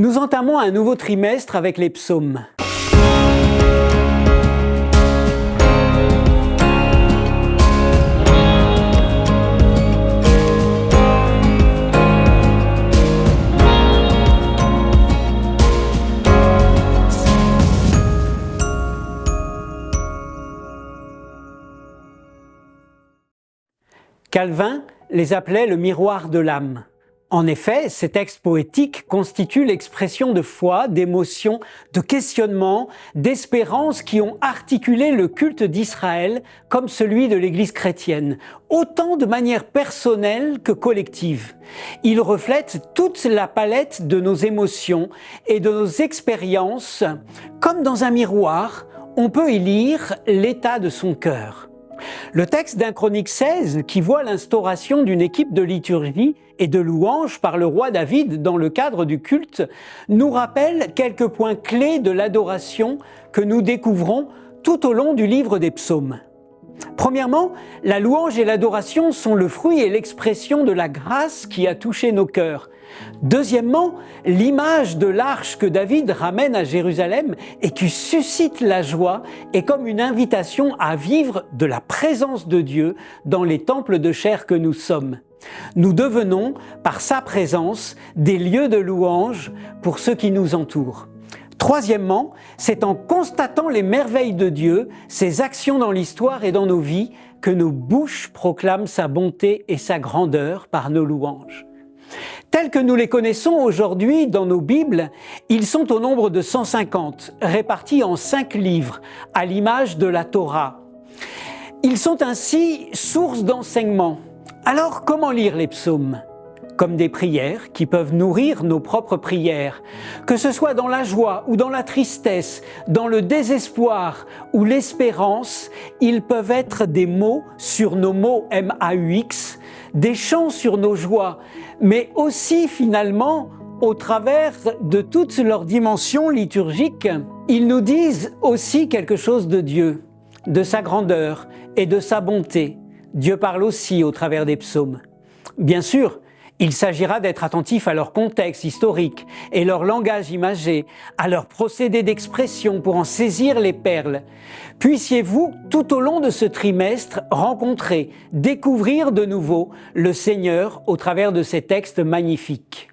Nous entamons un nouveau trimestre avec les psaumes. Calvin les appelait le miroir de l'âme. En effet, ces textes poétiques constituent l'expression de foi, d'émotion, de questionnement, d'espérance qui ont articulé le culte d'Israël comme celui de l'Église chrétienne, autant de manière personnelle que collective. Ils reflètent toute la palette de nos émotions et de nos expériences. Comme dans un miroir, on peut y lire l'état de son cœur. Le texte d'1 Chronique 16, qui voit l'instauration d'une équipe de liturgie et de louanges par le roi David dans le cadre du culte, nous rappelle quelques points clés de l'adoration que nous découvrons tout au long du livre des psaumes. Premièrement, la louange et l'adoration sont le fruit et l'expression de la grâce qui a touché nos cœurs. Deuxièmement, l'image de l'arche que David ramène à Jérusalem et qui suscite la joie est comme une invitation à vivre de la présence de Dieu dans les temples de chair que nous sommes. Nous devenons, par sa présence, des lieux de louange pour ceux qui nous entourent. Troisièmement, c'est en constatant les merveilles de Dieu, ses actions dans l'histoire et dans nos vies, que nos bouches proclament sa bonté et sa grandeur par nos louanges. Tels que nous les connaissons aujourd'hui dans nos Bibles, ils sont au nombre de 150, répartis en 5 livres, à l'image de la Torah. Ils sont ainsi source d'enseignement. Alors, comment lire les psaumes ? Comme des prières qui peuvent nourrir nos propres prières, que ce soit dans la joie ou dans la tristesse, dans le désespoir ou l'espérance, ils peuvent être des mots sur nos mots MAUX, des chants sur nos joies, mais aussi finalement, au travers de toutes leurs dimensions liturgiques, ils nous disent aussi quelque chose de Dieu, de sa grandeur et de sa bonté. Dieu parle aussi au travers des psaumes. Bien sûr, il s'agira d'être attentif à leur contexte historique et leur langage imagé, à leur procédé d'expression pour en saisir les perles. Puissiez-vous, tout au long de ce trimestre, rencontrer, découvrir de nouveau le Seigneur au travers de ces textes magnifiques.